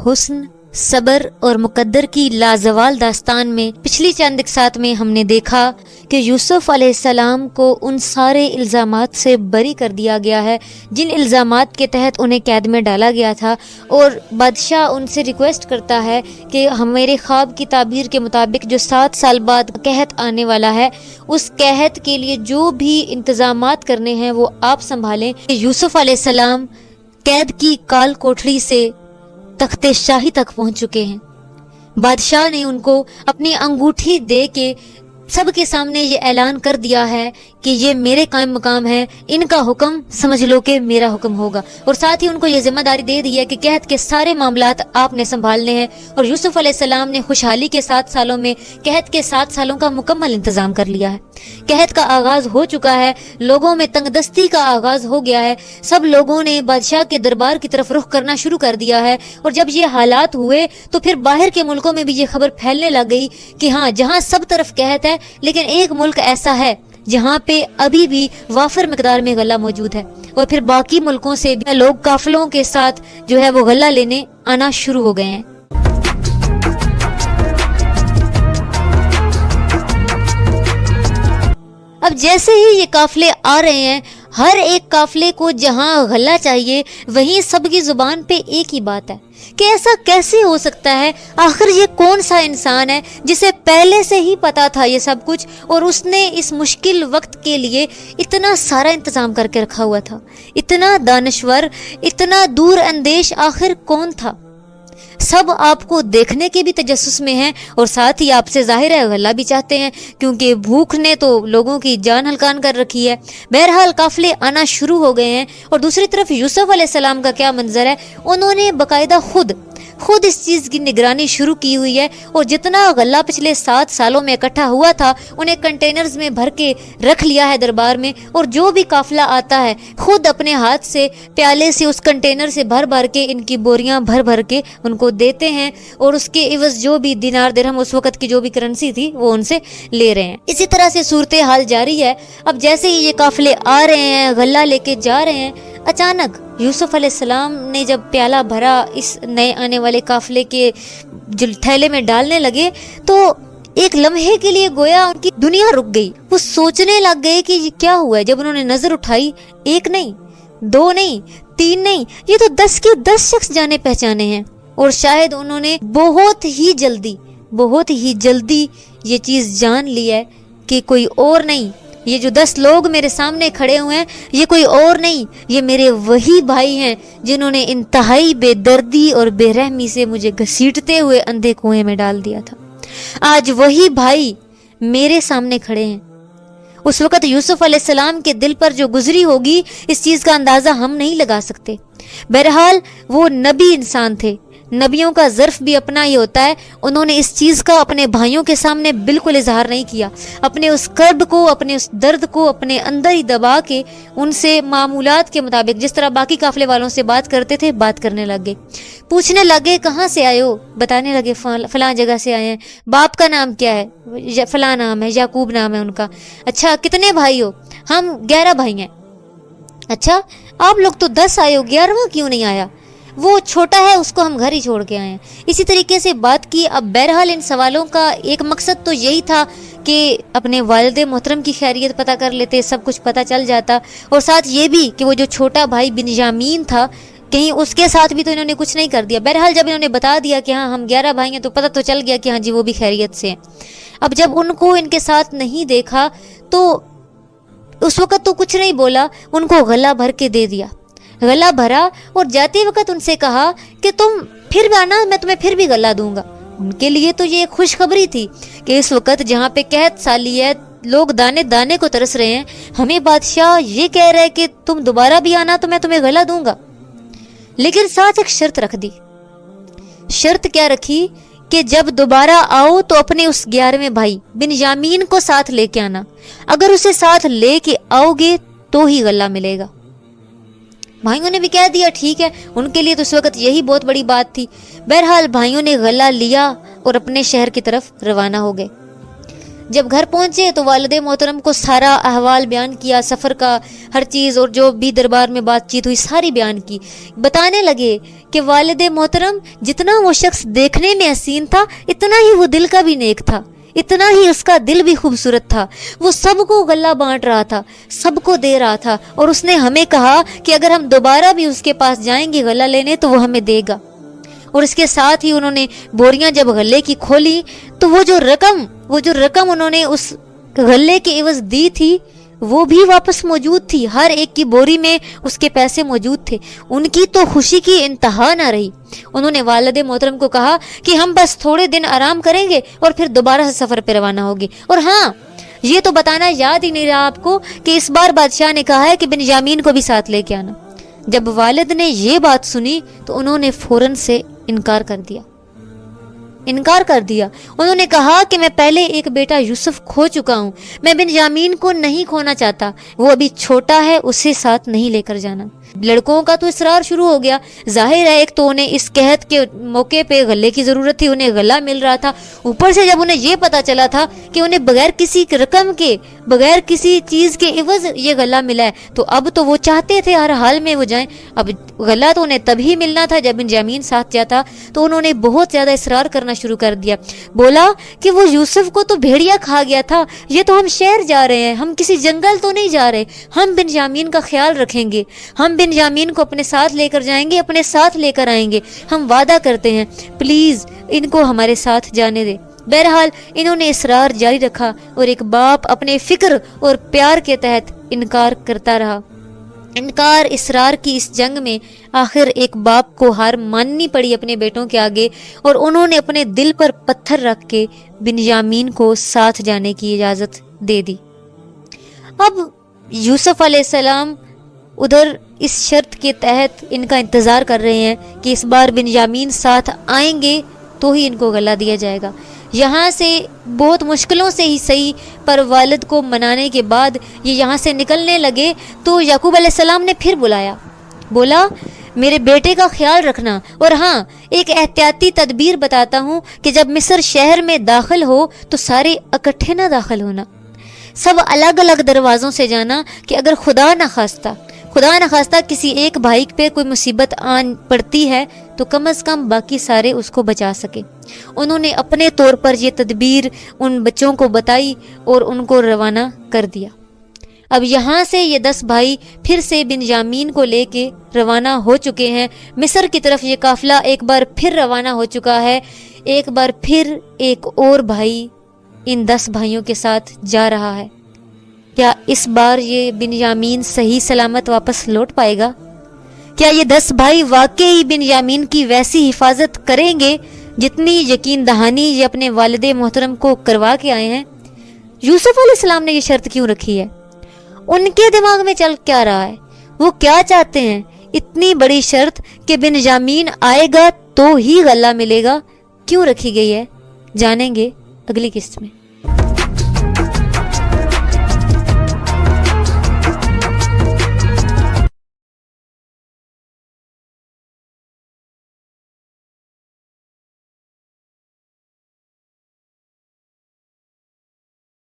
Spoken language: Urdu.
حسن، صبر اور مقدر کی لازوال داستان میں پچھلی چند اقساط میں ہم نے دیکھا کہ یوسف علیہ السلام کو ان سارے الزامات سے بری کر دیا گیا ہے جن الزامات کے تحت انہیں قید میں ڈالا گیا تھا، اور بادشاہ ان سے ریکویسٹ کرتا ہے کہ میرے خواب کی تعبیر کے مطابق جو 7 سال بعد قحط آنے والا ہے، اس قحط کے لیے جو بھی انتظامات کرنے ہیں وہ آپ سنبھالیں۔ یوسف علیہ السلام قید کی کال کوٹھڑی سے تخت شاہی تک پہنچ چکے ہیں۔ بادشاہ نے ان کو اپنی انگوٹھی دے کے سب کے سامنے یہ اعلان کر دیا ہے کہ یہ میرے قائم مقام ہے، ان کا حکم سمجھ لو کہ میرا حکم ہوگا، اور ساتھ ہی ان کو یہ ذمہ داری دے دی ہے کہ قحط کے سارے معاملات آپ نے سنبھالنے ہیں۔ اور یوسف علیہ السلام نے خوشحالی کے 7 سالوں میں قحط کے 7 سالوں کا مکمل انتظام کر لیا ہے۔ قحط کا آغاز ہو چکا ہے، لوگوں میں تنگ دستی کا آغاز ہو گیا ہے، سب لوگوں نے بادشاہ کے دربار کی طرف رخ کرنا شروع کر دیا ہے، اور جب یہ حالات ہوئے تو پھر باہر کے ملکوں میں بھی یہ خبر پھیلنے لگ گئی کہ ہاں، جہاں سب طرف قحط ہے لیکن ایک ملک ایسا ہے جہاں پہ ابھی بھی وافر مقدار میں غلہ موجود ہے، اور پھر باقی ملکوں سے بھی لوگ قافلوں کے ساتھ جو ہے وہ غلہ لینے آنا شروع ہو گئے ہیں۔ اب جیسے ہی یہ قافلے آ رہے ہیں، ہر ایک قافلے کو جہاں غلہ چاہیے وہیں سب کی زبان پہ ایک ہی بات ہے کہ ایسا کیسے ہو سکتا ہے؟ آخر یہ کون سا انسان ہے جسے پہلے سے ہی پتا تھا یہ سب کچھ، اور اس نے اس مشکل وقت کے لیے اتنا سارا انتظام کر کے رکھا ہوا تھا؟ اتنا دانشور، اتنا دور اندیش آخر کون تھا؟ سب آپ کو دیکھنے کے بھی تجسس میں ہیں، اور ساتھ ہی آپ سے ظاہر ہے غلہ بھی چاہتے ہیں، کیونکہ بھوک نے تو لوگوں کی جان ہلکان کر رکھی ہے۔ بہرحال قافلے آنا شروع ہو گئے ہیں، اور دوسری طرف یوسف علیہ السلام کا کیا منظر ہے؟ انہوں نے باقاعدہ خود اس چیز کی نگرانی شروع کی ہوئی ہے، اور جتنا غلہ پچھلے 7 سالوں میں اکٹھا ہوا تھا انہیں کنٹینرز میں بھر کے رکھ لیا ہے دربار میں، اور جو بھی قافلہ آتا ہے خود اپنے ہاتھ سے پیالے سے اس کنٹینر سے بھر کے ان کی بوریاں بھر کے ان کو دیتے ہیں، اور اس کے عوض جو بھی دینار درہم اس وقت کی جو بھی کرنسی تھی وہ ان سے لے رہے ہیں۔ اسی طرح سے صورتحال جاری ہے۔ اب جیسے ہی یہ قافلے آ رہے ہیں، غلہ لے کے جا رہے ہیں، اچانک یوسف علیہ السلام نے جب پیالہ بھرا اس نئے آنے والے قافلے کے جو تھیلے میں ڈالنے لگے تو ایک لمحے کے لیے گویا ان کی دنیا رک گئی۔ وہ سوچنے لگ گئے کہ یہ کیا ہوا ہے۔ جب انہوں نے نظر اٹھائی، 1 نہیں، 2 نہیں، 3 نہیں، یہ تو 10 کے 10 شخص جانے پہچانے ہیں، اور شاید انہوں نے بہت ہی جلدی یہ چیز جان لی ہے کہ کوئی اور نہیں، یہ جو 10 لوگ میرے سامنے کھڑے ہوئے ہیں یہ کوئی اور نہیں، یہ میرے وہی بھائی ہیں جنہوں نے انتہائی بے دردی اور بے رحمی سے مجھے گھسیٹتے ہوئے اندھے کنویں میں ڈال دیا تھا۔ آج وہی بھائی میرے سامنے کھڑے ہیں۔ اس وقت یوسف علیہ السلام کے دل پر جو گزری ہوگی اس چیز کا اندازہ ہم نہیں لگا سکتے۔ بہرحال وہ نبی انسان تھے، نبیوں کا ظرف بھی اپنا ہی ہوتا ہے۔ انہوں نے اس چیز کا اپنے بھائیوں کے سامنے بالکل اظہار نہیں کیا، اپنے اس کرب کو، اپنے اس درد کو اپنے اندر ہی دبا کے ان سے معمولات کے مطابق جس طرح باقی قافلے والوں سے بات کرتے تھے بات کرنے لگے۔ پوچھنے لگے کہاں سے آئے ہو؟ بتانے لگے فلاں جگہ سے آئے ہیں۔ باپ کا نام کیا ہے؟ فلاں نام ہے، یعقوب نام ہے ان کا۔ اچھا کتنے بھائی ہو؟ ہم 11 بھائی ہیں۔ اچھا آپ لوگ تو 10 آئے ہو، 11واں کیوں نہیں آیا؟ وہ چھوٹا ہے، اس کو ہم گھر ہی چھوڑ کے آئے ہیں۔ اسی طریقے سے بات کی۔ اب بہرحال ان سوالوں کا ایک مقصد تو یہی تھا کہ اپنے والد محترم کی خیریت پتہ کر لیتے، سب کچھ پتہ چل جاتا، اور ساتھ یہ بھی کہ وہ جو چھوٹا بھائی بنیامین تھا کہیں اس کے ساتھ بھی تو انہوں نے کچھ نہیں کر دیا۔ بہرحال جب انہوں نے بتا دیا کہ ہاں ہم 11 بھائی ہیں تو پتہ تو چل گیا کہ ہاں جی وہ بھی خیریت سے ہیں۔ اب جب ان کو ان کے ساتھ نہیں دیکھا تو اس وقت تو کچھ نہیں بولا، ان کو غلہ بھر کے دے دیا۔ غلہ بھرا اور جاتے وقت ان سے کہا کہ تم پھر بھی آنا، میں تمہیں پھر بھی غلہ دوں گا۔ ان کے لیے تو یہ خوشخبری تھی کہ اس وقت جہاں پہ قحط سالی ہے، لوگ دانے دانے کو ترس رہے ہیں، ہمیں بادشاہ یہ کہہ رہا ہے کہ تم دوبارہ بھی آنا تو میں تمہیں غلہ دوں گا۔ لیکن ساتھ ایک شرط رکھ دی۔ شرط کیا رکھی؟ کہ جب دوبارہ آؤ تو اپنے اس 11ویں بھائی بنیامین کو ساتھ لے کے آنا، اگر اسے ساتھ لے کے آؤ گے تو ہی غلہ ملے گا۔ بھائیوں نے بھی کہہ دیا ٹھیک ہے، ان کے لیے تو اس وقت یہی بہت بڑی بات تھی۔ بہرحال بھائیوں نے غلہ لیا اور اپنے شہر کی طرف روانہ ہو گئے۔ جب گھر پہنچے تو والد محترم کو سارا احوال بیان کیا، سفر کا ہر چیز اور جو بھی دربار میں بات چیت ہوئی ساری بیان کی۔ بتانے لگے کہ والد محترم جتنا وہ شخص دیکھنے میں حسین تھا اتنا ہی وہ دل کا بھی نیک تھا، اتنا ہی اس کا دل بھی خوبصورت تھا۔ وہ سب کو غلہ بانٹ رہا تھا، سب کو دے رہا تھا، اور اس نے ہمیں کہا کہ اگر ہم دوبارہ بھی اس کے پاس جائیں گے غلہ لینے تو وہ ہمیں دے گا۔ اور اس کے ساتھ ہی انہوں نے بوریاں جب غلے کی کھولی تو وہ جو رقم انہوں نے اس غلے کے عوض دی تھی وہ بھی واپس موجود تھی، ہر ایک کی بوری میں اس کے پیسے موجود تھے۔ ان کی تو خوشی کی انتہا نہ رہی۔ انہوں نے والد محترم کو کہا کہ ہم بس تھوڑے دن آرام کریں گے اور پھر دوبارہ سے سفر پہ روانہ ہوگے، اور ہاں یہ تو بتانا یاد ہی نہیں رہا آپ کو کہ اس بار بادشاہ نے کہا ہے کہ بنیامین کو بھی ساتھ لے کے آنا۔ جب والد نے یہ بات سنی تو انہوں نے فوراً سے انکار کر دیا۔ انہوں نے کہا کہ میں پہلے ایک بیٹا یوسف کھو چکا ہوں، میں بنیامین کو نہیں کھونا چاہتا، وہ ابھی چھوٹا ہے، اسے ساتھ نہیں لے کر جانا۔ لڑکوں کا تو اصرار شروع ہو گیا، ظاہر ہے ایک تو انہیں اس قحط کے موقع پہ غلے کی ضرورت تھی، انہیں غلہ مل رہا تھا، اوپر سے جب انہیں یہ پتا چلا تھا کہ انہیں بغیر کسی رقم کے، بغیر کسی چیز کے عوض یہ غلہ ملا ہے، تو اب تو وہ چاہتے تھے ہر حال میں وہ جائیں۔ اب غلہ تو انہیں تبھی ملنا تھا جب بنیامین ساتھ جاتا، تو انہوں نے بہت زیادہ اصرار کرنا شروع کر دیا۔ بولا کہ وہ یوسف کو تو بھیڑیا کھا گیا تھا، یہ تو ہم شہر جا رہے ہیں، ہم کسی جنگل تو نہیں جا رہے، ہم بنیامین کا خیال رکھیں گے، ہم بنیامین کو اپنے ساتھ لے کر جائیں گے، اپنے ساتھ لے کر آئیں گے، ہم وعدہ کرتے ہیں، پلیز ان کو ہمارے ساتھ جانے دے۔ بہرحال انہوں نے اصرار جاری رکھا اور ایک باپ اپنے فکر اور پیار کے تحت انکار کرتا رہا۔ انکار اصرار کی اس جنگ میں آخر ایک باپ کو ہار ماننی پڑی اپنے بیٹوں کے آگے، اور انہوں نے اپنے دل پر پتھر رکھ کے بنیامین کو ساتھ جانے کی اجازت دے دی۔ اب یوسف علیہ السلام ادھر اس شرط کے تحت ان کا انتظار کر رہے ہیں کہ اس بار بنیامین ساتھ آئیں گے تو ہی ان کو غلہ دیا جائے گا۔ یہاں سے بہت مشکلوں سے ہی صحیح پر والد کو منانے کے بعد یہ یہاں سے نکلنے لگے تو یعقوب علیہ السلام نے پھر بولا میرے بیٹے کا خیال رکھنا، اور ہاں ایک احتیاطی تدبیر بتاتا ہوں کہ جب مصر شہر میں داخل ہو تو سارے اکٹھے نہ داخل ہونا، سب الگ الگ دروازوں سے جانا، کہ اگر خدا نخواستہ کسی ایک بھائی پہ کوئی مصیبت آن پڑتی ہے تو کم از کم باقی سارے اس کو بچا سکے۔ انہوں نے اپنے طور پر یہ تدبیر ان بچوں کو بتائی اور ان کو روانہ کر دیا۔ اب یہاں سے یہ 10 بھائی پھر سے بنیامین کو لے کے روانہ ہو چکے ہیں۔ مصر کی طرف یہ قافلہ ایک بار پھر روانہ ہو چکا ہے، ایک بار پھر ایک اور بھائی ان 10 بھائیوں کے ساتھ جا رہا ہے۔ کیا اس بار یہ بنیامین صحیح سلامت واپس لوٹ پائے گا؟ کیا یہ 10 بھائی واقعی بنیامین کی ویسی حفاظت کریں گے جتنی یقین دہانی یہ اپنے والد محترم کو کروا کے آئے ہیں؟ یوسف علیہ السلام نے یہ شرط کیوں رکھی ہے؟ ان کے دماغ میں چل کیا رہا ہے؟ وہ کیا چاہتے ہیں؟ اتنی بڑی شرط کہ بنیامین آئے گا تو ہی غلہ ملے گا کیوں رکھی گئی ہے؟ جانیں گے اگلی قسط میں۔